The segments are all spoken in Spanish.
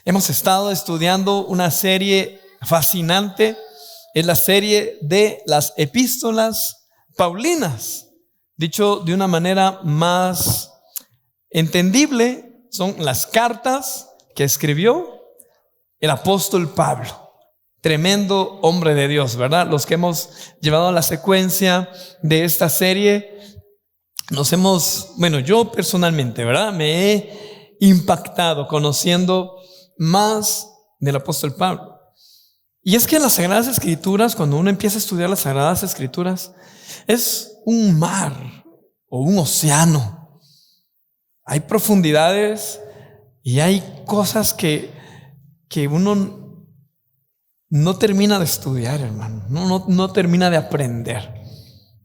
Hemos estado estudiando una serie fascinante, es la serie de las epístolas paulinas. Dicho de una manera más entendible, son las cartas que escribió el apóstol Pablo. Tremendo hombre de Dios, ¿verdad? Los que hemos llevado la secuencia de esta serie, yo personalmente, ¿verdad? Me he impactado conociendo más del apóstol Pablo. Y es que las Sagradas Escrituras, cuando uno empieza a estudiar las Sagradas Escrituras, es un mar o un océano. Hay profundidades y hay cosas que uno no termina de estudiar, hermano. No termina de aprender.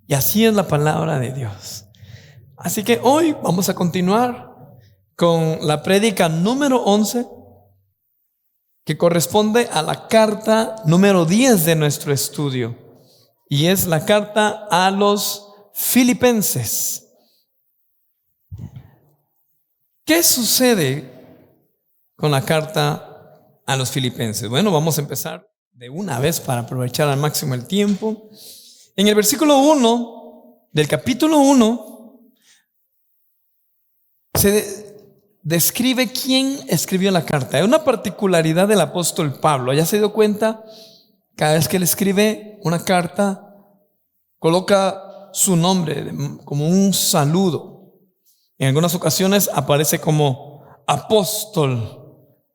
Y así es la palabra de Dios. Así que hoy vamos a continuar con la prédica número 11, que corresponde a la carta número 10 de nuestro estudio, y es la carta a los Filipenses. ¿Qué sucede con la carta a los Filipenses? Bueno, vamos a empezar de una vez para aprovechar al máximo el tiempo. En el versículo 1 del capítulo 1 se describe quién escribió la carta. Es una particularidad del apóstol Pablo. ¿Ya se dio cuenta? Cada vez que él escribe una carta, coloca su nombre como un saludo. En algunas ocasiones aparece como apóstol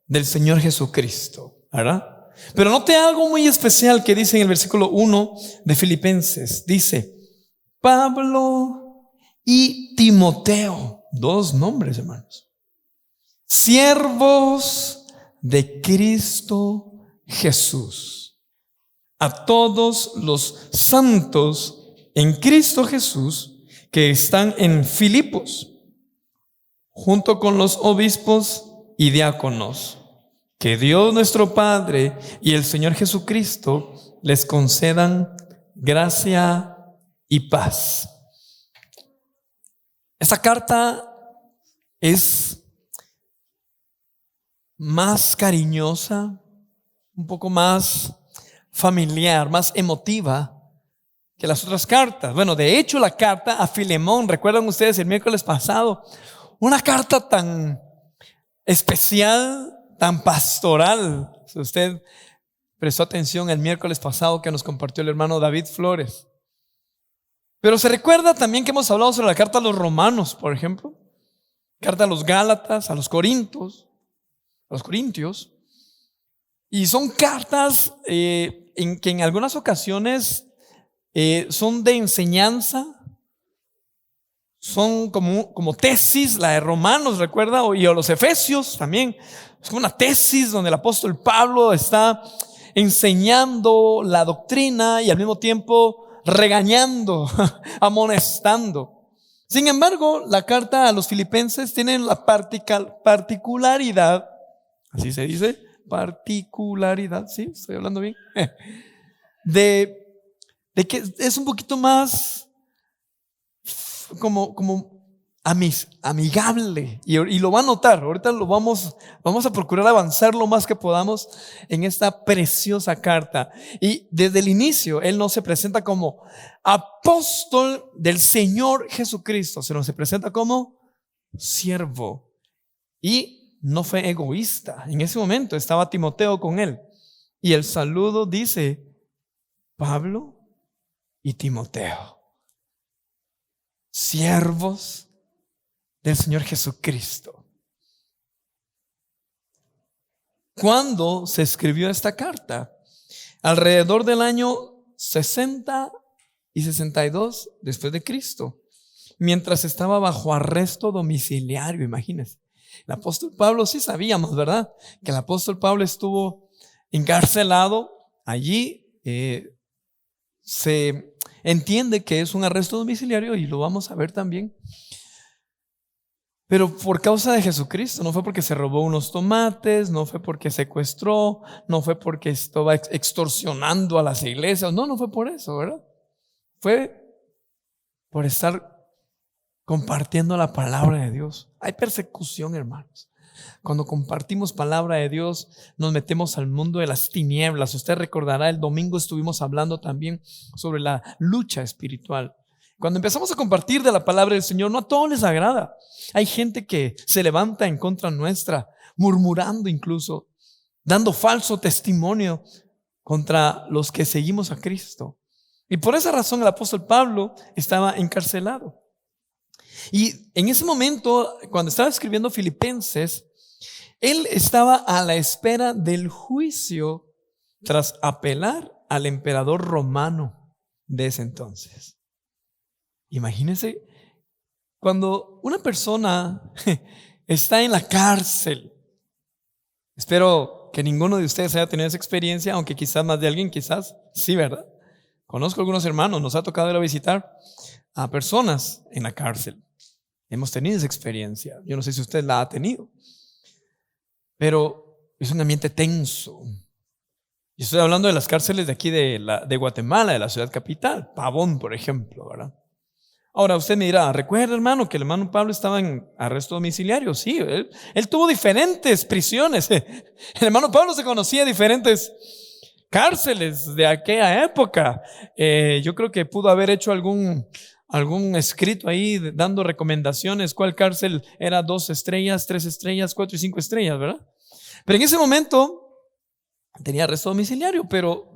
del Señor Jesucristo, ¿verdad? Pero note algo muy especial que dice en el versículo 1 de Filipenses. Dice: Pablo y Timoteo. Dos nombres, hermanos. Siervos de Cristo Jesús, a todos los santos en Cristo Jesús que están en Filipos, junto con los obispos y diáconos. Que Dios nuestro Padre y el Señor Jesucristo les concedan gracia y paz. Esta carta es más cariñosa, un poco más familiar, más emotiva que las otras cartas. Bueno, de hecho la carta a Filemón, recuerdan ustedes el miércoles pasado, una carta tan especial, tan pastoral. Si usted prestó atención el miércoles pasado que nos compartió el hermano David Flores. Pero se recuerda también que hemos hablado sobre la carta a los romanos, por ejemplo, carta a los Gálatas, a los Corintios, y son cartas en que en algunas ocasiones son de enseñanza, son como tesis. La de Romanos, recuerda, y a los Efesios también, es como una tesis donde el apóstol Pablo está enseñando la doctrina y al mismo tiempo regañando, amonestando. Sin embargo, la carta a los Filipenses tiene la particularidad, así se dice, particularidad, ¿sí? ¿Estoy hablando bien? De que es un poquito más como amigable, y lo va a notar. Ahorita vamos a procurar avanzar lo más que podamos en esta preciosa carta. Y desde el inicio él no se presenta como apóstol del Señor Jesucristo, sino se presenta como siervo. Y no fue egoísta. En ese momento estaba Timoteo con él, y el saludo dice: Pablo y Timoteo, siervos del Señor Jesucristo. ¿Cuándo se escribió esta carta? Alrededor del año 60 y 62 después de Cristo, mientras estaba bajo arresto domiciliario. Imagínense, el apóstol Pablo, sí sabíamos, ¿verdad?, que el apóstol Pablo estuvo encarcelado allí. Se entiende que es un arresto domiciliario, y lo vamos a ver también. Pero por causa de Jesucristo, no fue porque se robó unos tomates, no fue porque secuestró, no fue porque estaba extorsionando a las iglesias, no fue por eso, ¿verdad? Fue por estar compartiendo la palabra de Dios. Hay persecución, hermanos. Cuando compartimos palabra de Dios, nos metemos al mundo de las tinieblas. Usted recordará, el domingo estuvimos hablando también sobre la lucha espiritual. Cuando empezamos a compartir de la palabra del Señor, no a todos les agrada. Hay gente que se levanta en contra nuestra, murmurando incluso, dando falso testimonio contra los que seguimos a Cristo. Y por esa razón el apóstol Pablo estaba encarcelado. Y en ese momento, cuando estaba escribiendo Filipenses, él estaba a la espera del juicio tras apelar al emperador romano de ese entonces. Imagínense, cuando una persona está en la cárcel, espero que ninguno de ustedes haya tenido esa experiencia, aunque quizás más de alguien, quizás sí, ¿verdad? Conozco algunos hermanos, nos ha tocado ir a visitar a personas en la cárcel. Hemos tenido esa experiencia. Yo no sé si usted la ha tenido, pero es un ambiente tenso. Y estoy hablando de las cárceles de aquí de Guatemala, de la ciudad capital, Pavón, por ejemplo, ¿verdad? Ahora usted me dirá, ¿recuerda, hermano, que el hermano Pablo estaba en arresto domiciliario? Sí, él tuvo diferentes prisiones. El hermano Pablo se conocía diferentes cárceles de aquella época. Yo creo que pudo haber hecho algún escrito ahí dando recomendaciones, cuál cárcel era 2 estrellas, 3 estrellas, 4 y 5 estrellas, ¿verdad? Pero en ese momento tenía arresto domiciliario, pero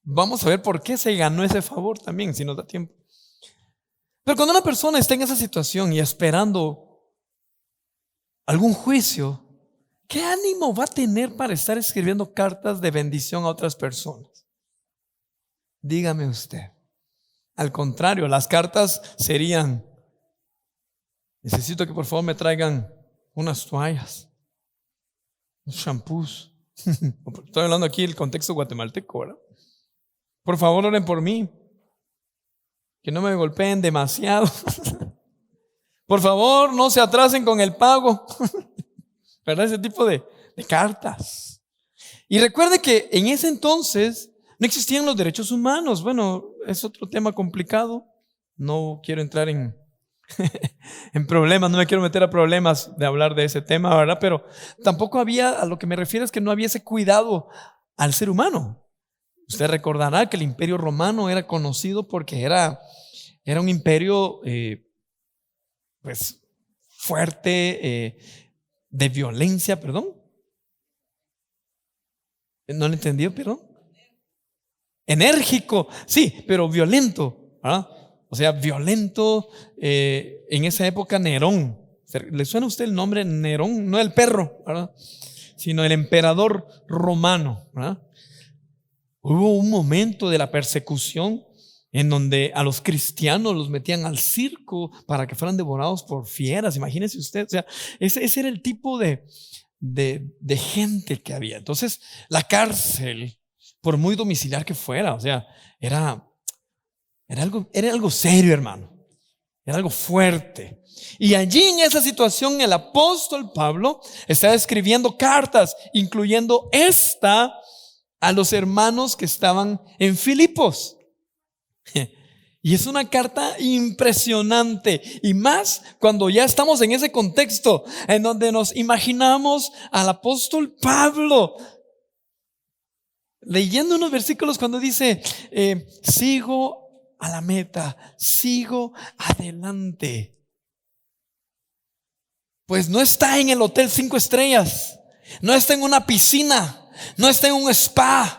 vamos a ver por qué se ganó ese favor también, si nos da tiempo. Pero cuando una persona está en esa situación y esperando algún juicio, ¿qué ánimo va a tener para estar escribiendo cartas de bendición a otras personas? Dígame usted. Al contrario, las cartas serían: necesito que por favor me traigan unas toallas, unos shampoos. Estoy hablando aquí del contexto guatemalteco, ¿verdad? Por favor, oren por mí, que no me golpeen demasiado. Por favor, no se atrasen con el pago. ¿Verdad? Ese tipo de cartas. Y recuerde que en ese entonces no existían los derechos humanos. Bueno, es otro tema complicado. No quiero entrar en problemas, no me quiero meter a problemas de hablar de ese tema, ¿verdad? Pero tampoco había, a lo que me refiero es que no había ese cuidado al ser humano. Usted recordará que el Imperio Romano era conocido porque era un imperio pues fuerte, de violencia, perdón. ¿No lo entendió, perdón? Enérgico, sí, pero violento, ¿verdad? O sea, violento. En esa época Nerón, ¿le suena a usted el nombre Nerón? No el perro, ¿verdad? Sino el emperador romano, ¿verdad? Hubo un momento de la persecución en donde a los cristianos los metían al circo para que fueran devorados por fieras. Imagínese usted, o sea, ese era el tipo de gente que había. Entonces, la cárcel, por muy domiciliar que fuera, o sea, era algo serio, hermano. Era algo fuerte. Y allí en esa situación el apóstol Pablo estaba escribiendo cartas, incluyendo esta a los hermanos que estaban en Filipos. Y es una carta impresionante, y más cuando ya estamos en ese contexto en donde nos imaginamos al apóstol Pablo leyendo unos versículos cuando dice: sigo a la meta, sigo adelante. Pues no está en el hotel 5 estrellas, no está en una piscina, no está en un spa,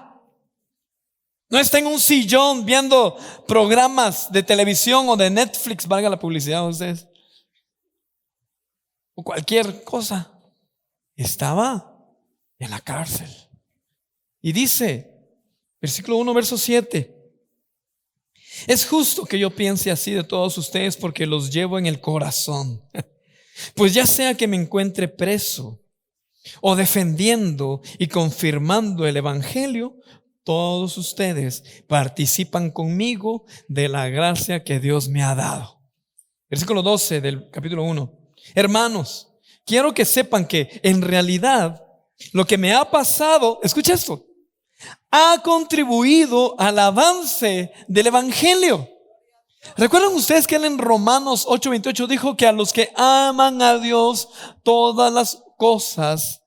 no está en un sillón viendo programas de televisión o de Netflix, valga la publicidad de ustedes, o cualquier cosa. Estaba en la cárcel. Y dice, versículo 1, verso 7: es justo que yo piense así de todos ustedes, porque los llevo en el corazón. Pues ya sea que me encuentre preso o defendiendo y confirmando el evangelio, todos ustedes participan conmigo de la gracia que Dios me ha dado. Versículo 12 del capítulo 1. Hermanos, quiero que sepan que en realidad lo que me ha pasado, escucha esto, ha contribuido al avance del evangelio. ¿Recuerdan ustedes que él en Romanos 8:28 dijo que a los que aman a Dios todas las cosas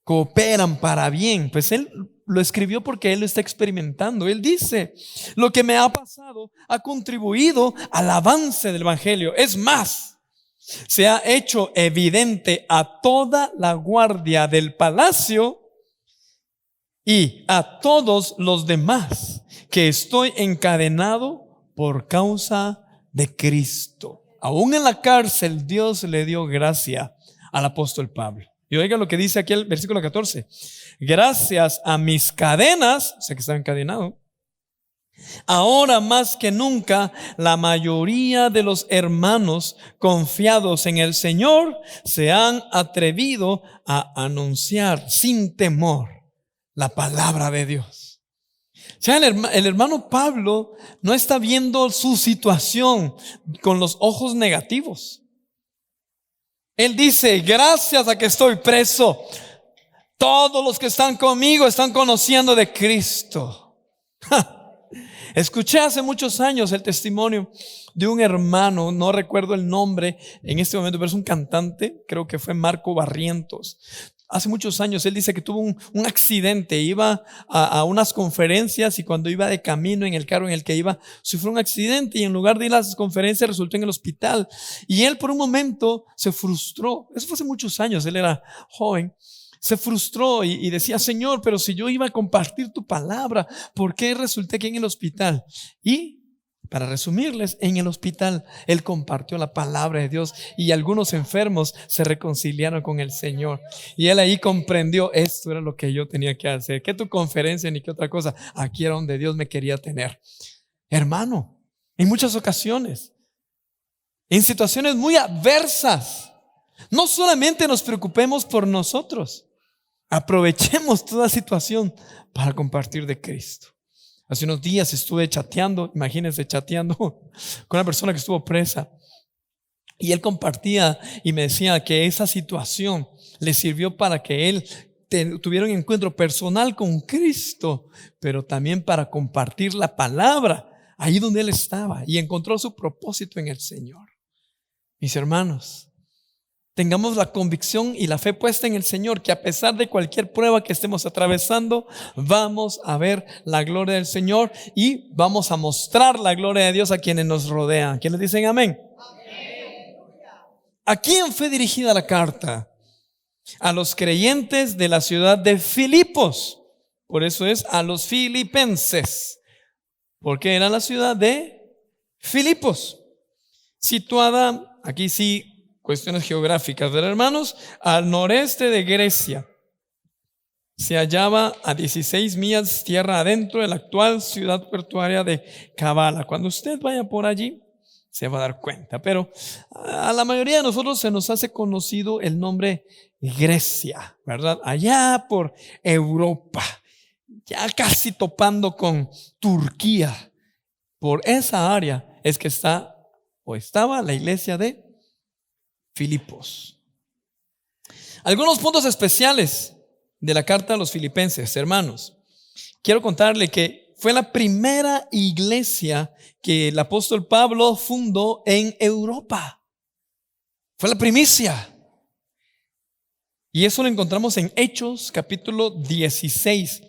cooperan para bien? Pues él lo escribió porque él lo está experimentando. Él dice: lo que me ha pasado ha contribuido al avance del evangelio. Es más, se ha hecho evidente a toda la guardia del palacio y a todos los demás que estoy encadenado por causa de Cristo. Aún en la cárcel Dios le dio gracia al apóstol Pablo. Y oiga lo que dice aquí el versículo 14: gracias a mis cadenas, o sea que estaba encadenado, ahora más que nunca la mayoría de los hermanos confiados en el Señor se han atrevido a anunciar sin temor la palabra de Dios. O sea, el hermano Pablo no está viendo su situación con los ojos negativos. Él dice: gracias a que estoy preso, todos los que están conmigo están conociendo de Cristo. Escuché hace muchos años el testimonio de un hermano, no recuerdo el nombre en este momento, pero es un cantante, creo que fue Marco Barrientos. Hace muchos años él dice que tuvo un accidente, iba a unas conferencias y cuando iba de camino en el carro en el que iba, sufrió un accidente y en lugar de ir a las conferencias resultó en el hospital. Y él por un momento se frustró. Eso fue hace muchos años, él era joven. Se frustró y decía: Señor, pero si yo iba a compartir tu palabra, ¿por qué resulté aquí en el hospital? Y para resumirles, en el hospital él compartió la palabra de Dios y algunos enfermos se reconciliaron con el Señor. Y él ahí comprendió: esto era lo que yo tenía que hacer, que tu conferencia ni que otra cosa, aquí era donde Dios me quería tener. Hermano, en muchas ocasiones, en situaciones muy adversas, no solamente nos preocupemos por nosotros, aprovechemos toda situación para compartir de Cristo. Hace unos días estuve chateando, imagínense, chateando con una persona que estuvo presa. Y él compartía y me decía que esa situación le sirvió para que él tuviera un encuentro personal con Cristo, pero también para compartir la palabra ahí donde él estaba y encontró su propósito en el Señor. Mis hermanos, tengamos la convicción y la fe puesta en el Señor, que a pesar de cualquier prueba que estemos atravesando, vamos a ver la gloria del Señor y vamos a mostrar la gloria de Dios a quienes nos rodean. ¿Quiénes dicen amén? Amén. ¿A quién fue dirigida la carta? A los creyentes de la ciudad de Filipos. Por eso es a los filipenses, porque era la ciudad de Filipos, situada, aquí sí, cuestiones geográficas, ¿verdad, hermanos? Al noreste de Grecia. Se hallaba a 16 millas tierra adentro de la actual ciudad portuaria de Kavala. Cuando usted vaya por allí, se va a dar cuenta. Pero a la mayoría de nosotros se nos hace conocido el nombre Grecia, ¿verdad? Allá por Europa, ya casi topando con Turquía. Por esa área es que está o estaba la iglesia de Filipos. Algunos puntos especiales de la carta a los filipenses, hermanos. Quiero contarle que fue la primera iglesia que el apóstol Pablo fundó en Europa. Fue la primicia. Y eso lo encontramos en Hechos capítulo 16.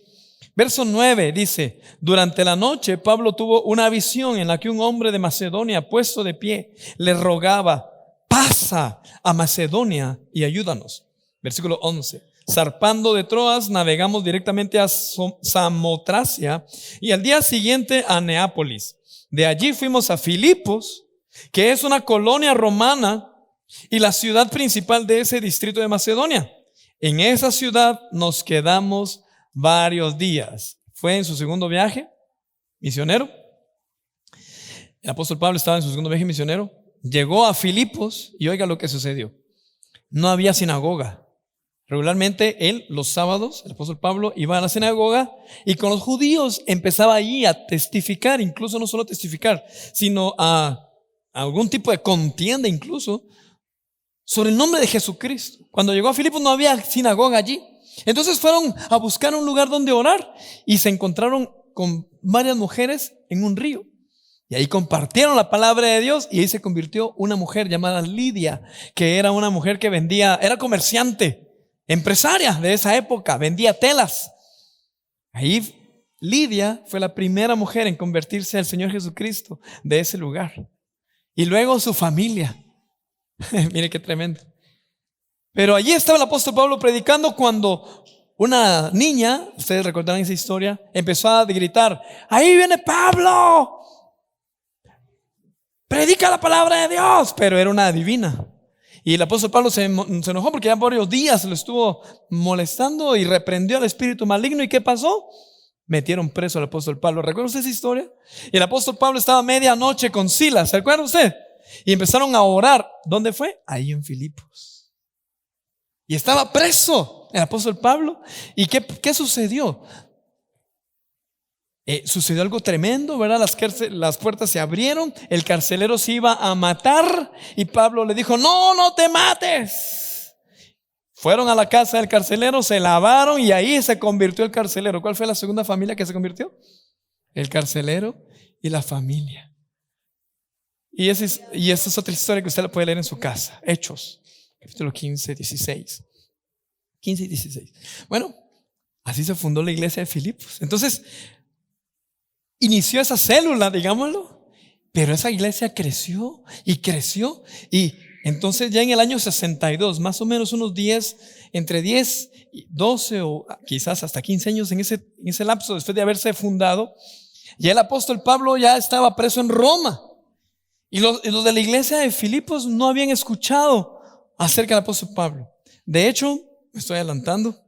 Verso 9 dice: durante la noche Pablo tuvo una visión en la que un hombre de Macedonia, puesto de pie, le rogaba: pasa a Macedonia y ayúdanos. Versículo 11. Zarpando de Troas, navegamos directamente a Samotracia y al día siguiente a Neápolis. De allí fuimos a Filipos, que es una colonia romana y la ciudad principal de ese distrito de Macedonia. En esa ciudad nos quedamos varios días. Fue en su segundo viaje misionero. El apóstol Pablo estaba en su segundo viaje misionero. Llegó a Filipos y oiga lo que sucedió. No había sinagoga. Regularmente él, los sábados, el apóstol Pablo iba a la sinagoga y con los judíos empezaba allí a testificar, incluso no solo testificar, sino a algún tipo de contienda incluso sobre el nombre de Jesucristo. Cuando llegó a Filipos no había sinagoga allí. Entonces fueron a buscar un lugar donde orar y se encontraron con varias mujeres en un río. Y ahí compartieron la palabra de Dios y ahí se convirtió una mujer llamada Lidia, que era una mujer que vendía, era comerciante, empresaria de esa época, vendía telas. Ahí Lidia fue la primera mujer en convertirse al Señor Jesucristo de ese lugar. Y luego su familia. Mire qué tremendo. Pero allí estaba el apóstol Pablo predicando cuando una niña, ustedes recordarán esa historia, empezó a gritar: ¡ahí viene Pablo! ¡Predica la palabra de Dios! Pero era una adivina. Y el apóstol Pablo se enojó porque ya varios días lo estuvo molestando y reprendió al espíritu maligno. ¿Y qué pasó? Metieron preso al apóstol Pablo. ¿Recuerda usted esa historia? Y el apóstol Pablo estaba a medianoche con Silas. ¿Se acuerda usted? Y empezaron a orar. ¿Dónde fue? Ahí en Filipos. Y estaba preso el apóstol Pablo. ¿Y qué sucedió? Sucedió algo tremendo, ¿verdad? Las puertas se abrieron, el carcelero se iba a matar y Pablo le dijo: no, no te mates. Fueron a la casa del carcelero, se lavaron y ahí se convirtió el carcelero. ¿Cuál fue la segunda familia que se convirtió? El carcelero y la familia. Y esa es otra historia que usted la puede leer en su casa. Hechos, capítulo 15, 16. 15 y 16. Bueno, así se fundó la iglesia de Filipos. Entonces, inició esa célula, digámoslo, pero esa iglesia creció y creció. Y entonces ya en el año 62, más o menos unos 10, entre 10 y 12 o quizás hasta 15 años en ese lapso después de haberse fundado, ya el apóstol Pablo ya estaba preso en Roma. Y los de la iglesia de Filipos no habían escuchado acerca del apóstol Pablo. De hecho, me estoy adelantando,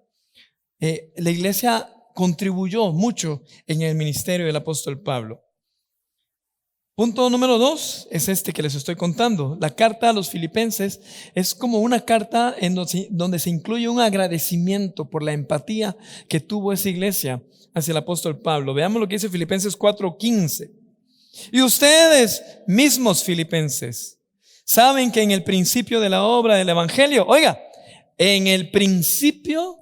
la iglesia contribuyó mucho en el ministerio del apóstol Pablo. Punto número 2 es este que les estoy contando. La carta a los filipenses es como una carta en donde se incluye un agradecimiento por la empatía que tuvo esa iglesia hacia el apóstol Pablo. Veamos lo que dice Filipenses 4:15. Y ustedes mismos, filipenses, saben que en el principio de la obra del evangelio, oiga, en el principio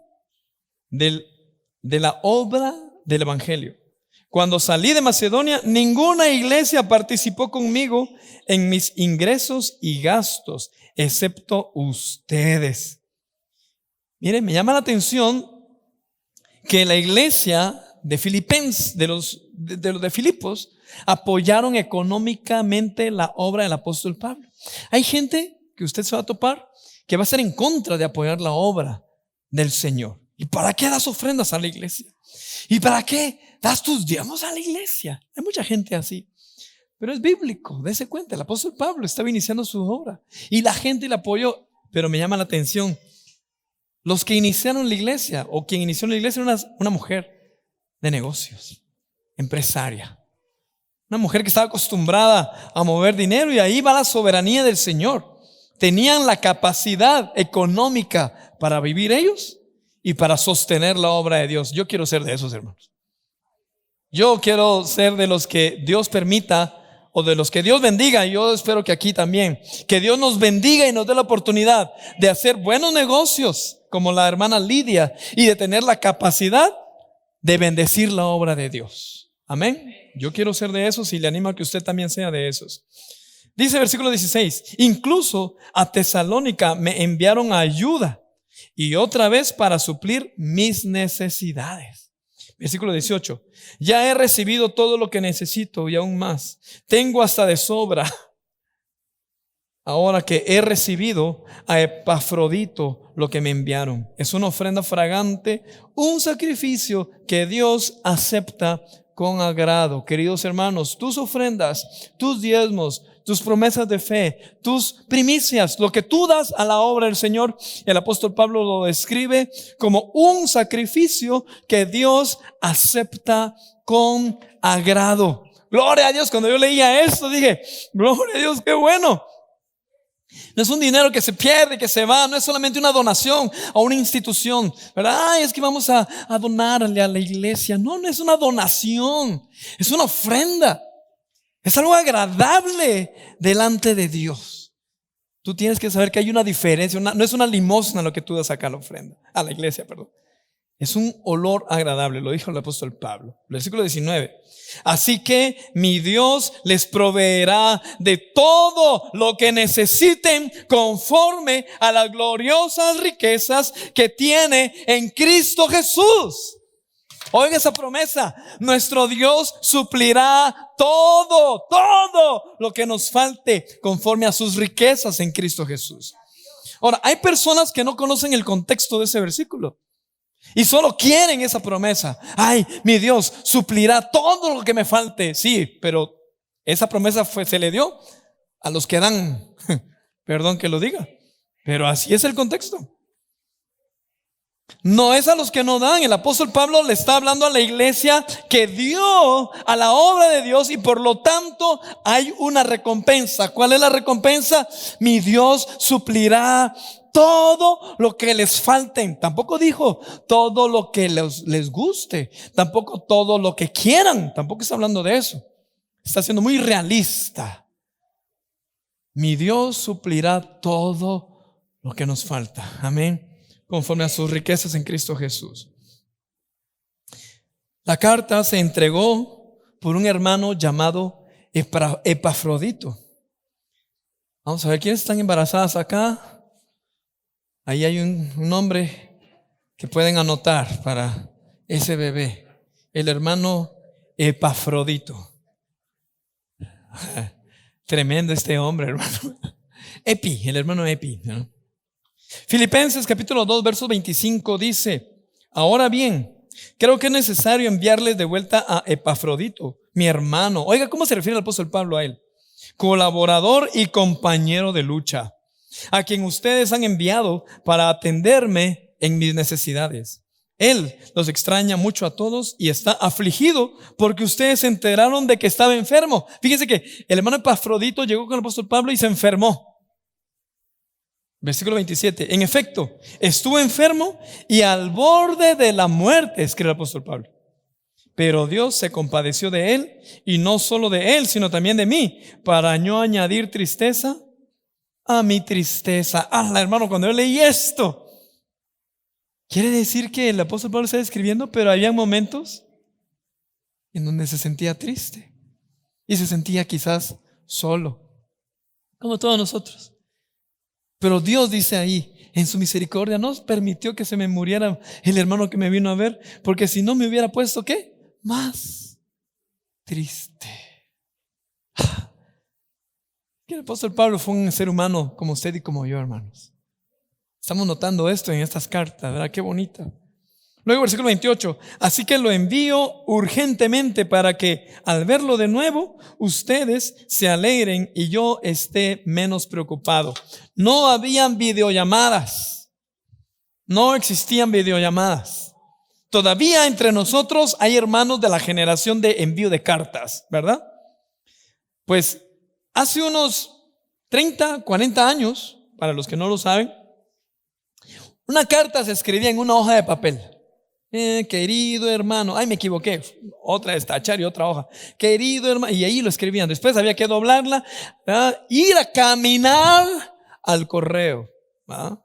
de la obra del evangelio, cuando salí de Macedonia, ninguna iglesia participó conmigo en mis ingresos y gastos, excepto ustedes. Miren, me llama la atención que la iglesia de Filipenses, de los de Filipos, apoyaron económicamente la obra del apóstol Pablo. Hay gente que usted se va a topar que va a estar en contra de apoyar la obra del Señor. ¿Y para qué das ofrendas a la iglesia? ¿Y para qué das tus diezmos a la iglesia? Hay mucha gente así. Pero es bíblico, dése cuenta, el apóstol Pablo estaba iniciando su obra y la gente le apoyó. Pero me llama la atención, los que iniciaron la iglesia, o quien inició la iglesia, era una mujer de negocios, empresaria. Una mujer que estaba acostumbrada a mover dinero, y ahí va la soberanía del Señor. Tenían la capacidad económica para vivir ellos y para sostener la obra de Dios. Yo quiero ser de esos, hermanos. Yo quiero ser de los que Dios permita, o de los que Dios bendiga. Yo espero que aquí también, que Dios nos bendiga y nos dé la oportunidad de hacer buenos negocios como la hermana Lidia, y de tener la capacidad de bendecir la obra de Dios. Amén. Yo quiero ser de esos y le animo a que usted también sea de esos. Dice versículo 16: incluso a Tesalónica me enviaron ayuda, y otra vez para suplir mis necesidades. Versículo 18: ya he recibido todo lo que necesito y aún más. Tengo hasta de sobra. Ahora que he recibido a Epafrodito lo que me enviaron. Es una ofrenda fragante, un sacrificio que Dios acepta con agrado. Queridos hermanos, tus ofrendas, tus diezmos, tus promesas de fe, tus primicias, lo que tú das a la obra del Señor, el apóstol Pablo lo describe como un sacrificio que Dios acepta con agrado. Gloria a Dios. Cuando yo leía esto dije: gloria a Dios, qué bueno. No es un dinero que se pierde, que se va. No es solamente una donación a una institución, ¿verdad? Ay, es que vamos a donarle a la iglesia. No, no es una donación, es una ofrenda. Es algo agradable delante de Dios. Tú tienes que saber que hay una diferencia. No es una limosna lo que tú das acá a la ofrenda, a la iglesia, perdón. Es un olor agradable, lo dijo el apóstol Pablo. Versículo 19. Así que mi Dios les proveerá de todo lo que necesiten conforme a las gloriosas riquezas que tiene en Cristo Jesús. Oiga esa promesa, nuestro Dios suplirá todo lo que nos falte conforme a sus riquezas en Cristo Jesús. Ahora, hay personas que no conocen el contexto de ese versículo y solo quieren esa promesa. Ay, mi Dios suplirá todo lo que me falte. Sí, pero esa promesa se le dio a los que dan, perdón que lo diga, pero así es el contexto. No es a los que no dan. El apóstol Pablo le está hablando a la iglesia que dio a la obra de Dios y por lo tanto hay una recompensa. ¿Cuál es la recompensa? Mi Dios suplirá todo lo que les falten. Tampoco dijo todo lo que les guste, tampoco todo lo que quieran. Tampoco está hablando de eso. Está siendo muy realista. Mi Dios suplirá todo lo que nos falta. Amén. Conforme a sus riquezas en Cristo Jesús. La carta se entregó por un hermano llamado Epafrodito. Vamos a ver, ¿quiénes están embarazadas acá? Ahí hay un nombre que pueden anotar para ese bebé. El hermano Epafrodito. Tremendo este hombre, hermano. El hermano Epi, ¿no? Filipenses capítulo 2 verso 25 dice: ahora bien, creo que es necesario enviarles de vuelta a Epafrodito, mi hermano. Oiga, ¿cómo se refiere el apóstol Pablo a él? Colaborador y compañero de lucha, a quien ustedes han enviado para atenderme en mis necesidades. Él los extraña mucho a todos y está afligido porque ustedes se enteraron de que estaba enfermo. Fíjense que el hermano Epafrodito llegó con el apóstol Pablo y se enfermó. Versículo 27. En efecto, estuvo enfermo y al borde de la muerte, escribe el apóstol Pablo. Pero Dios se compadeció de él, y no solo de él, sino también de mí, para no añadir tristeza a mi tristeza. Hermano, cuando yo leí esto, quiere decir que el apóstol Pablo está describiendo, pero había momentos en donde se sentía triste y se sentía quizás solo, como todos nosotros. Pero Dios dice ahí, en su misericordia, no permitió que se me muriera el hermano que me vino a ver, porque si no me hubiera puesto, ¿qué? Más triste. El apóstol Pablo fue un ser humano como usted y como yo, hermanos. Estamos notando esto en estas cartas, ¿verdad? Qué bonita. Luego versículo 28, así que lo envío urgentemente para que al verlo de nuevo ustedes se alegren y yo esté menos preocupado. No habían videollamadas, no existían videollamadas. Todavía entre nosotros hay hermanos de la generación de envío de cartas, ¿verdad? Pues hace unos 30, 40 años, para los que no lo saben, una carta se escribía en una hoja de papel. Querido hermano, me equivoqué, otra es tachar y otra hoja. Querido hermano, y ahí lo escribían. Después había que doblarla, ir a caminar al correo, ¿verdad?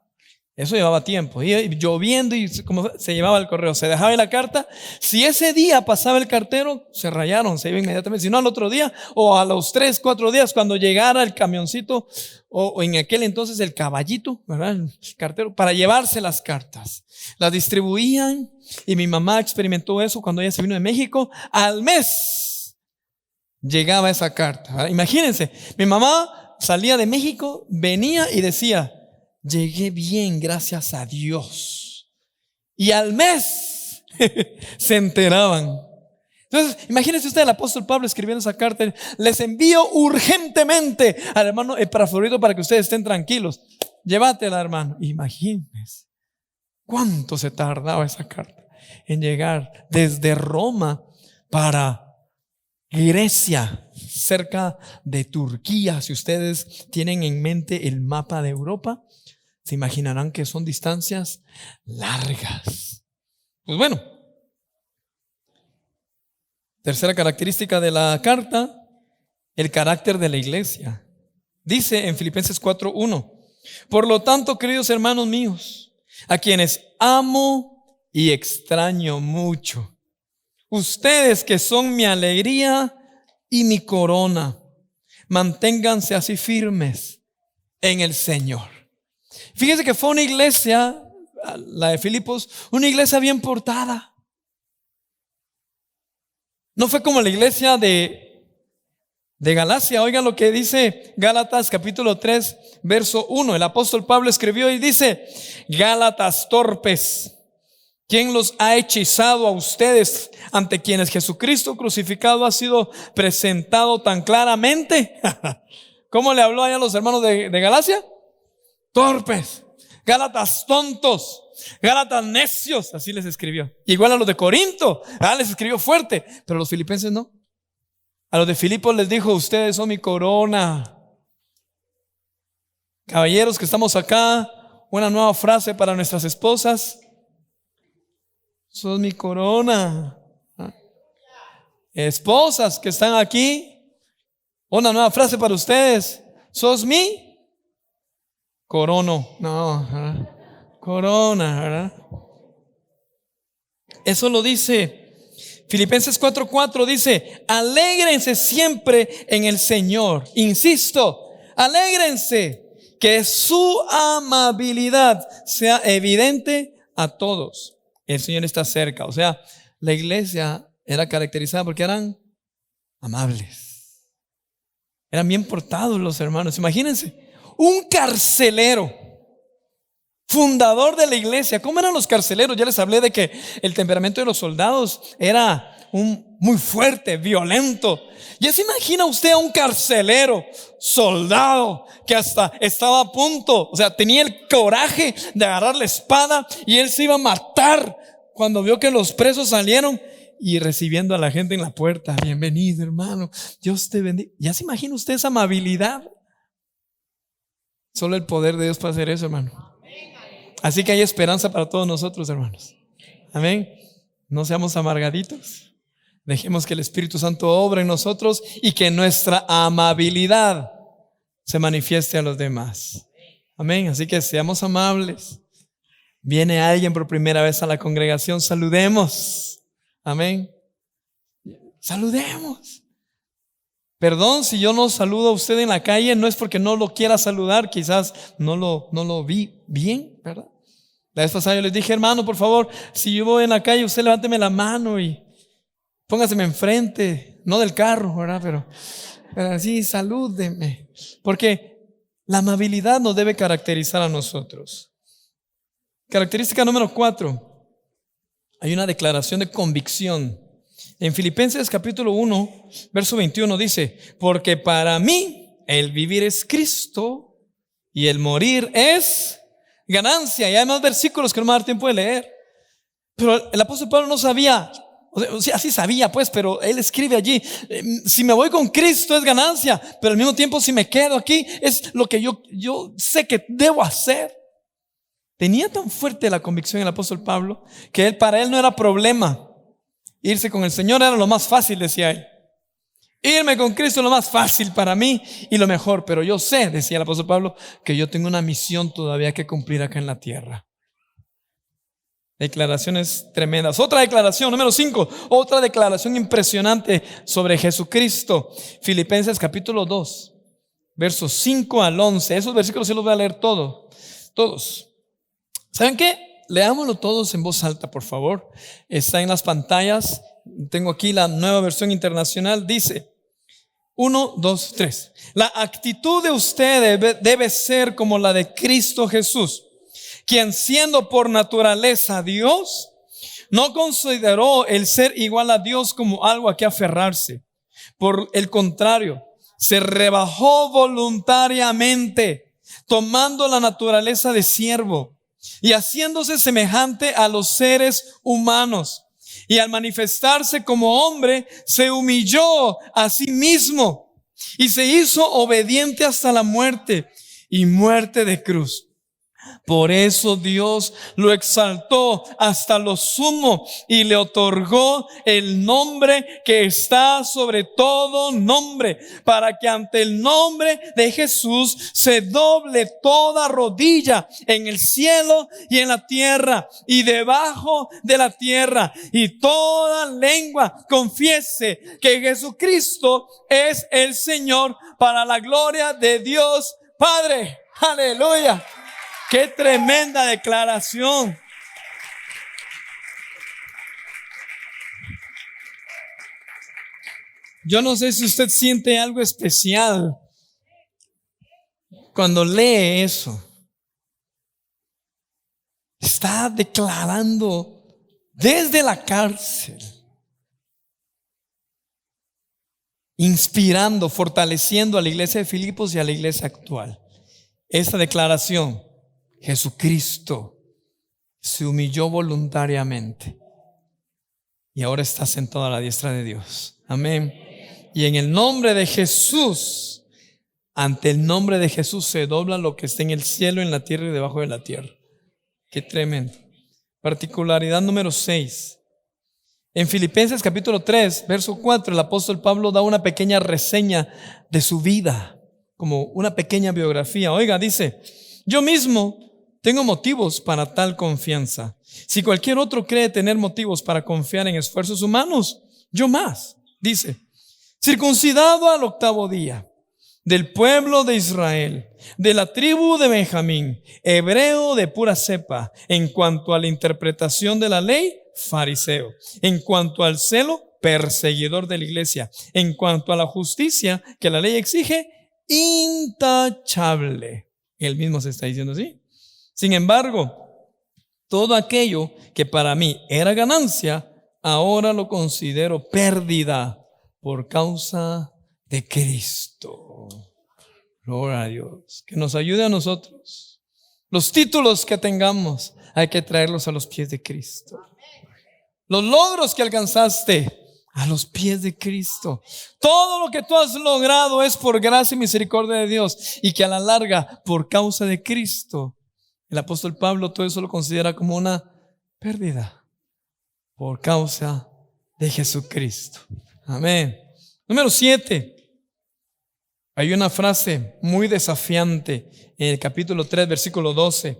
Eso llevaba tiempo, y lloviendo y como se llevaba el correo, se dejaba la carta. Si ese día pasaba el cartero, se rayaron, se iba inmediatamente. Si no, al otro día o a los 3, 4 días, cuando llegara el camioncito o en aquel entonces el caballito, ¿verdad? El cartero, para llevarse las cartas. Las distribuían y mi mamá experimentó eso cuando ella se vino de México. Al mes llegaba esa carta, ¿verdad? Imagínense, mi mamá salía de México, venía y decía: llegué bien, gracias a Dios. Y al mes se enteraban. Entonces, imagínense usted el apóstol Pablo escribiendo esa carta: les envío urgentemente al hermano Epafrodito para que ustedes estén tranquilos. Llévatela, hermano. Imagínense cuánto se tardaba esa carta en llegar desde Roma para Grecia, cerca de Turquía. Si ustedes tienen en mente el mapa de Europa, se imaginarán que son distancias largas. Pues bueno, tercera característica de la carta, el carácter de la iglesia. Dice en Filipenses 4:1: por lo tanto, queridos hermanos míos, a quienes amo y extraño mucho. Ustedes que son mi alegría y mi corona, manténganse así firmes en el Señor. Fíjense que fue una iglesia, la de Filipos, una iglesia bien portada. No fue como la iglesia de Galacia. Oigan lo que dice Gálatas capítulo 3 verso 1. El apóstol Pablo escribió y dice: Gálatas torpes, ¿quién los ha hechizado a ustedes, ante quienes Jesucristo crucificado ha sido presentado tan claramente? ¿Cómo le habló allá a los hermanos de Galacia? Torpes, Gálatas tontos, Gálatas necios, así les escribió. Igual a los de Corinto, les escribió fuerte, pero a los filipenses no. A los de Filipos les dijo: ustedes son mi corona. Caballeros que estamos acá, una nueva frase para nuestras esposas: sos mi corona. Esposas que están aquí, una nueva frase para ustedes: sos mi corono. No, ¿verdad? Corona, ¿verdad? Eso lo dice Filipenses 4:4, dice: alégrense siempre en el Señor. Insisto, alégrense, que su amabilidad sea evidente a todos. El Señor está cerca. O sea, la iglesia era caracterizada porque eran amables, eran bien portados los hermanos. Imagínense, un carcelero, fundador de la iglesia. ¿Cómo eran los carceleros? Ya les hablé de que el temperamento de los soldados era muy fuerte, violento. ¿Ya se imagina usted a un carcelero, soldado, que hasta estaba a punto, o sea, tenía el coraje de agarrar la espada y él se iba a matar cuando vio que los presos salieron, y recibiendo a la gente en la puerta: bienvenido, hermano, Dios te bendiga? ¿Ya se imagina usted esa amabilidad? Solo el poder de Dios para hacer eso, hermano. Así que hay esperanza para todos nosotros, hermanos. Amén. No seamos amargaditos. Dejemos que el Espíritu Santo obre en nosotros y que nuestra amabilidad se manifieste a los demás. Amén. Así que seamos amables. Viene alguien por primera vez a la congregación, saludemos. Amén. Saludemos. Perdón si yo no saludo a usted en la calle, no es porque no lo quiera saludar, quizás no lo vi bien, ¿verdad? La vez pasada yo les dije: hermano, por favor, si yo voy en la calle, usted levánteme la mano y póngaseme enfrente, no del carro, ¿verdad? Pero así, salúdeme. Porque la amabilidad nos debe caracterizar a nosotros. Característica número 4. Hay una declaración de convicción. En Filipenses capítulo 1, verso 21 dice: porque para mí el vivir es Cristo y el morir es ganancia. Y hay más versículos que no me va a dar tiempo de leer. Pero el apóstol Pablo no sabía, o sea, sí sabía pues, pero él escribe allí: si me voy con Cristo es ganancia, pero al mismo tiempo si me quedo aquí es lo que yo sé que debo hacer. Tenía tan fuerte la convicción el apóstol Pablo que para él no era problema. Irse con el Señor era lo más fácil, decía él. Irme con Cristo es lo más fácil para mí y lo mejor. Pero yo sé, decía el apóstol Pablo, que yo tengo una misión todavía que cumplir acá en la tierra. Declaraciones tremendas. Otra declaración, número 5. Otra declaración impresionante sobre Jesucristo. Filipenses capítulo 2, versos 5 al 11. Esos versículos sí los voy a leer todos. ¿Saben qué? Leámoslo todos en voz alta, por favor. Está en las pantallas. Tengo aquí la Nueva Versión Internacional. Dice: 1, 2, 3. La actitud de ustedes debe ser como la de Cristo Jesús, quien siendo por naturaleza Dios, no consideró el ser igual a Dios como algo a que aferrarse. Por el contrario, se rebajó voluntariamente, tomando la naturaleza de siervo y haciéndose semejante a los seres humanos. Y al manifestarse como hombre, se humilló a sí mismo y se hizo obediente hasta la muerte, y muerte de cruz. Por eso Dios lo exaltó hasta lo sumo y le otorgó el nombre que está sobre todo nombre, para que ante el nombre de Jesús se doble toda rodilla en el cielo y en la tierra y debajo de la tierra, y toda lengua confiese que Jesucristo es el Señor, para la gloria de Dios Padre. Aleluya. ¡Qué tremenda declaración! Yo no sé si usted siente algo especial cuando lee eso. Está declarando desde la cárcel, inspirando, fortaleciendo a la iglesia de Filipos y a la iglesia actual. Esta declaración: Jesucristo se humilló voluntariamente y ahora está sentado a la diestra de Dios. Amén. Y en el nombre de Jesús, ante el nombre de Jesús se dobla lo que está en el cielo, en la tierra y debajo de la tierra. Qué tremendo. Particularidad número 6. En Filipenses capítulo 3, verso 4, el apóstol Pablo da una pequeña reseña de su vida, como una pequeña biografía. Oiga, dice: yo mismo tengo motivos para tal confianza. Si cualquier otro cree tener motivos para confiar en esfuerzos humanos, yo más. Dice: circuncidado al 8º día, del pueblo de Israel, de la tribu de Benjamín, hebreo de pura cepa, en cuanto a la interpretación de la ley, fariseo, en cuanto al celo, perseguidor de la iglesia, en cuanto a la justicia que la ley exige, intachable. Él mismo se está diciendo así. Sin embargo, todo aquello que para mí era ganancia, ahora lo considero pérdida por causa de Cristo. Gloria a Dios. Que nos ayude a nosotros. Los títulos que tengamos hay que traerlos a los pies de Cristo. Los logros que alcanzaste, a los pies de Cristo. Todo lo que tú has logrado es por gracia y misericordia de Dios, y que a la larga, por causa de Cristo. El apóstol Pablo todo eso lo considera como una pérdida por causa de Jesucristo. Amén. Número 7. Hay una frase muy desafiante en el capítulo 3, versículo 12.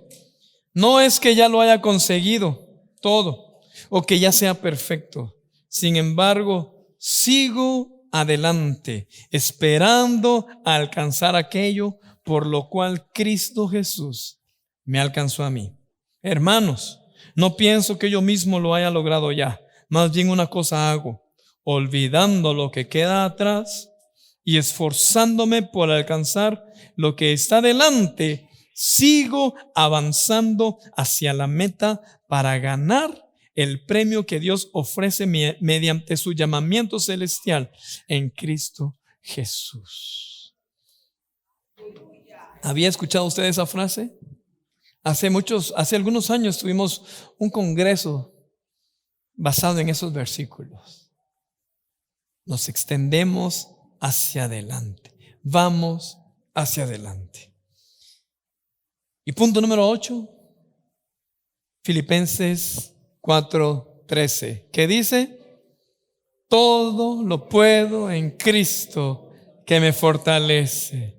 No es que ya lo haya conseguido todo o que ya sea perfecto. Sin embargo, sigo adelante, esperando a alcanzar aquello por lo cual Cristo Jesús me alcanzó a mí. Hermanos, no pienso que yo mismo lo haya logrado ya. Más bien una cosa hago, olvidando lo que queda atrás y esforzándome por alcanzar lo que está delante, sigo avanzando hacia la meta para ganar el premio que Dios ofrece mediante su llamamiento celestial en Cristo Jesús. ¿Había escuchado usted esa frase? Hace algunos años tuvimos un congreso basado en esos versículos. Nos extendemos hacia adelante. Vamos hacia adelante. Y punto número 8, Filipenses 4:13, que dice: todo lo puedo en Cristo que me fortalece.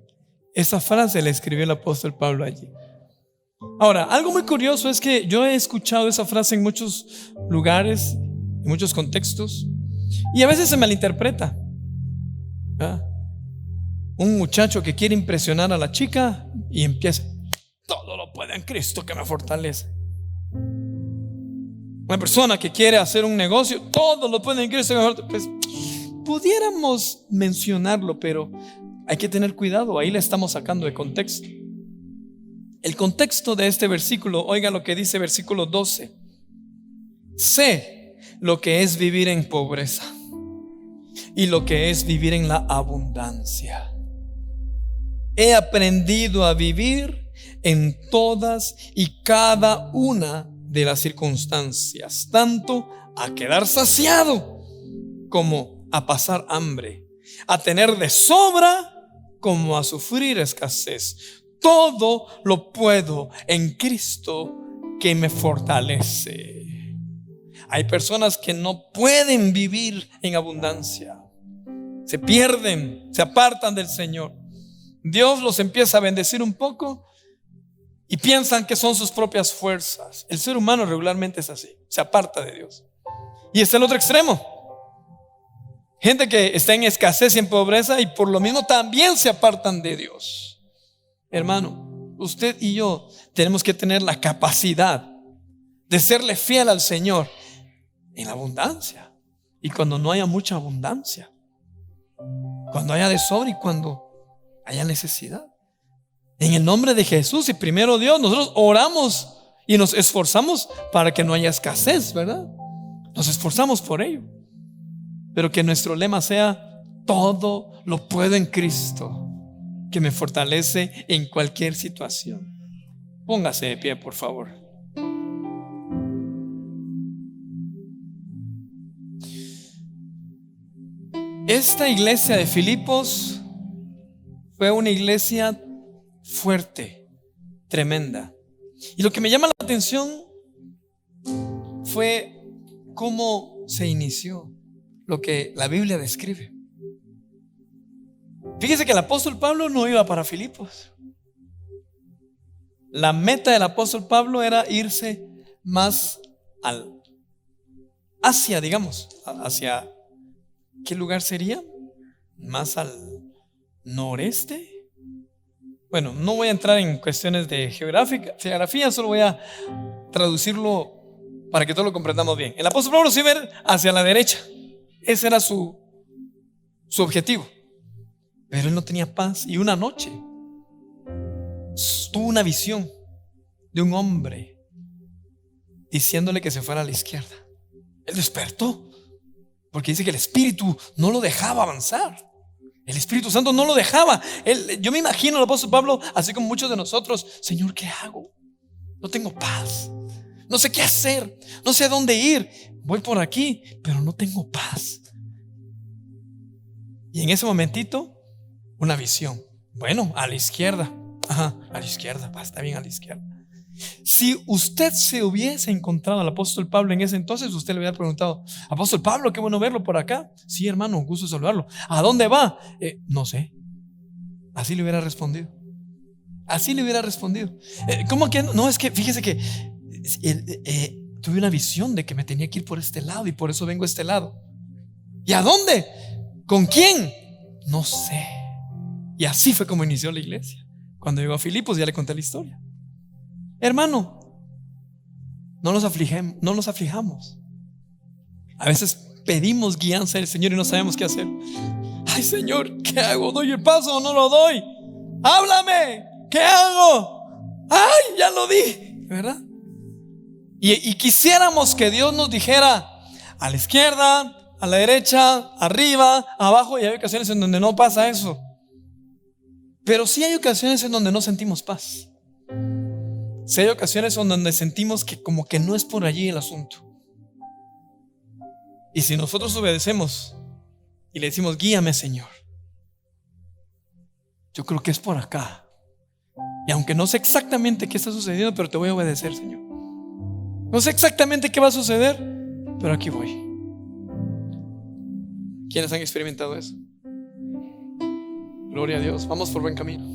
Esa frase la escribió el apóstol Pablo allí. Ahora, algo muy curioso es que yo he escuchado esa frase en muchos lugares, en muchos contextos, y a veces se malinterpreta. Un muchacho que quiere impresionar a la chica y empieza: todo lo puede en Cristo que me fortalece. Una persona que quiere hacer un negocio, todo lo puede en Cristo que me fortalece. Pues pudiéramos mencionarlo, pero hay que tener cuidado. Ahí le estamos sacando de contexto. El contexto de este versículo, oiga lo que dice versículo 12. Sé lo que es vivir en pobreza y lo que es vivir en la abundancia. He aprendido a vivir en todas y cada una de las circunstancias, tanto a quedar saciado como a pasar hambre, a tener de sobra como a sufrir escasez. todo lo puedo en Cristo que me fortalece. Hay personas que no pueden vivir en abundancia. Se pierden, se apartan del Señor. Dios los empieza a bendecir un poco y piensan que son sus propias fuerzas. El ser humano regularmente es así, se aparta de Dios. Y está el otro extremo. Gente que está en escasez y en pobreza y por lo mismo también se apartan de Dios. Hermano, usted y yo tenemos que tener la capacidad de serle fiel al Señor en la abundancia y cuando no haya mucha abundancia, cuando haya de sobra y cuando haya necesidad. En el nombre de Jesús y primero Dios, nosotros oramos y nos esforzamos para que no haya escasez, ¿verdad? Nos esforzamos por ello. Pero que nuestro lema sea: todo lo puedo en Cristo que me fortalece en cualquier situación. Póngase de pie, por favor. Esta iglesia de Filipos fue una iglesia fuerte, tremenda. Y lo que me llama la atención fue cómo se inició, lo que la Biblia describe. Fíjese que el apóstol Pablo no iba para Filipos. La meta del apóstol Pablo era irse más al Asia, digamos, hacia ¿qué lugar sería? Más al noreste. Bueno, no voy a entrar en cuestiones de geografía, solo voy a traducirlo para que todos lo comprendamos bien. El apóstol Pablo se iba hacia la derecha. Ese era su objetivo. Pero él no tenía paz. Y una noche tuvo una visión de un hombre diciéndole que se fuera a la izquierda. Él despertó porque dice que el Espíritu no lo dejaba avanzar. El Espíritu Santo no lo dejaba. Yo me imagino al apóstol Pablo, así como muchos de nosotros: Señor, ¿qué hago? No tengo paz. No sé qué hacer. No sé a dónde ir. Voy por aquí, pero no tengo paz. Y en ese momentito, una visión. Bueno, a la izquierda. Ajá, a la izquierda. Está bien, a la izquierda. Si usted se hubiese encontrado al apóstol Pablo en ese entonces, usted le hubiera preguntado: apóstol Pablo, qué bueno verlo por acá. Sí, hermano, un gusto saludarlo. ¿A dónde va? No sé. Así le hubiera respondido. Así le hubiera respondido. ¿Cómo que no? No, es que fíjese que tuve una visión de que me tenía que ir por este lado y por eso vengo a este lado. ¿Y a dónde? ¿Con quién? No sé. Y así fue como inició la iglesia. Cuando llegó a Filipos, ya le conté la historia. Hermano, no nos aflijamos. A veces pedimos guianza del Señor y no sabemos qué hacer. Ay, Señor, ¿qué hago? ¿Doy el paso o no lo doy? Háblame, ¿qué hago? Ay, ya lo di, ¿verdad? Y quisiéramos que Dios nos dijera: a la izquierda, a la derecha, arriba, abajo. Y hay ocasiones en donde no pasa eso. Pero sí hay ocasiones en donde no sentimos paz. Sí hay ocasiones en donde sentimos que como que no es por allí el asunto. Y si nosotros obedecemos y le decimos: guíame, Señor, yo creo que es por acá. Y aunque no sé exactamente qué está sucediendo, pero te voy a obedecer, Señor. No sé exactamente qué va a suceder, pero aquí voy. ¿Quiénes han experimentado eso? Gloria a Dios, vamos por buen camino.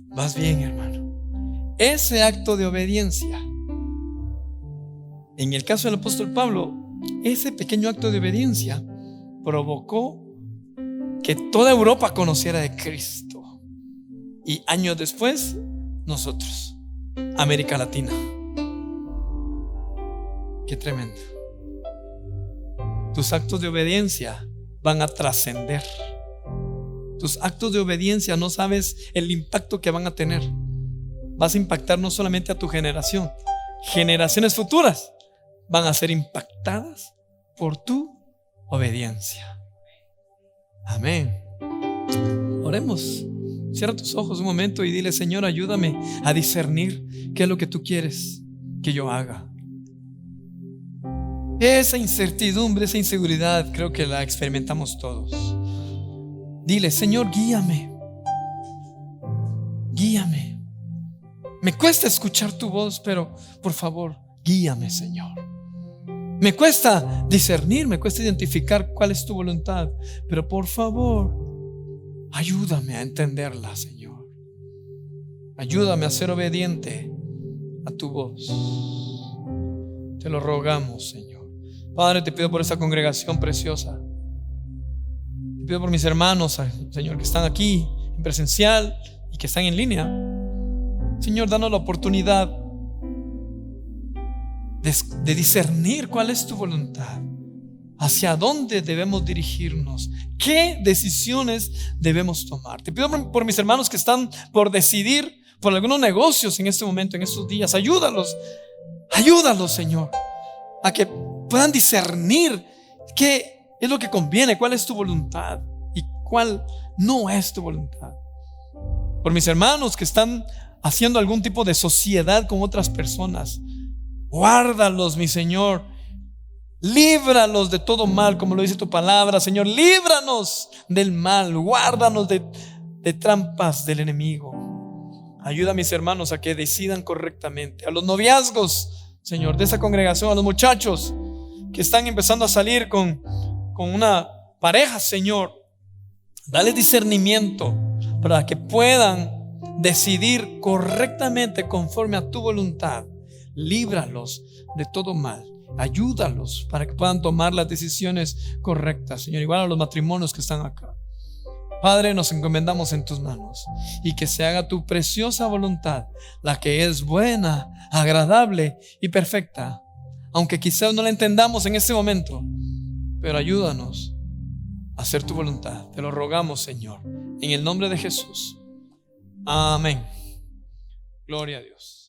Vas bien, hermano. Ese acto de obediencia, en el caso del apóstol Pablo, ese pequeño acto de obediencia provocó que toda Europa conociera de Cristo. Y años después, nosotros, América Latina. Qué tremendo. Tus actos de obediencia van a trascender. Tus actos de obediencia no sabes el impacto que van a tener. Vas a impactar no solamente a tu generación, generaciones futuras van a ser impactadas por tu obediencia. Amén. Oremos. Cierra tus ojos un momento y dile: Señor, ayúdame a discernir qué es lo que tú quieres que yo haga. Esa incertidumbre, esa inseguridad, creo que la experimentamos todos. Dile: Señor, guíame. guíame. Me cuesta escuchar tu voz, pero por favor, guíame, Señor. Me cuesta discernir, me cuesta identificar cuál es tu voluntad, pero por favor, ayúdame a entenderla, Señor. Ayúdame a ser obediente a tu voz. Te lo rogamos, Señor. Padre, te pido por esta congregación preciosa. Te pido por mis hermanos, Señor, que están aquí en presencial y que están en línea. Señor, danos la oportunidad de discernir cuál es tu voluntad, hacia dónde debemos dirigirnos, qué decisiones debemos tomar. Te pido por mis hermanos que están por decidir por algunos negocios en este momento, en estos días. Ayúdalos, Señor, a que puedan discernir qué es lo que conviene, cuál es tu voluntad y cuál no es tu voluntad. Por mis hermanos que están haciendo algún tipo de sociedad con otras personas, guárdalos, mi Señor. Líbralos de todo mal, como lo dice tu palabra, Señor. Líbranos del mal, guárdanos de trampas del enemigo. Ayuda a mis hermanos a que decidan correctamente. A los noviazgos, Señor, de esa congregación, a los muchachos que están empezando a salir con una pareja, Señor, dale discernimiento para que puedan decidir correctamente conforme a tu voluntad. Líbralos de todo mal. Ayúdalos para que puedan tomar las decisiones correctas, Señor. Igual a los matrimonios que están acá. Padre, nos encomendamos en tus manos y que se haga tu preciosa voluntad, la que es buena, agradable y perfecta. Aunque quizás no la entendamos en este momento, pero ayúdanos a hacer tu voluntad. Te lo rogamos, Señor, en el nombre de Jesús. Amén. Gloria a Dios.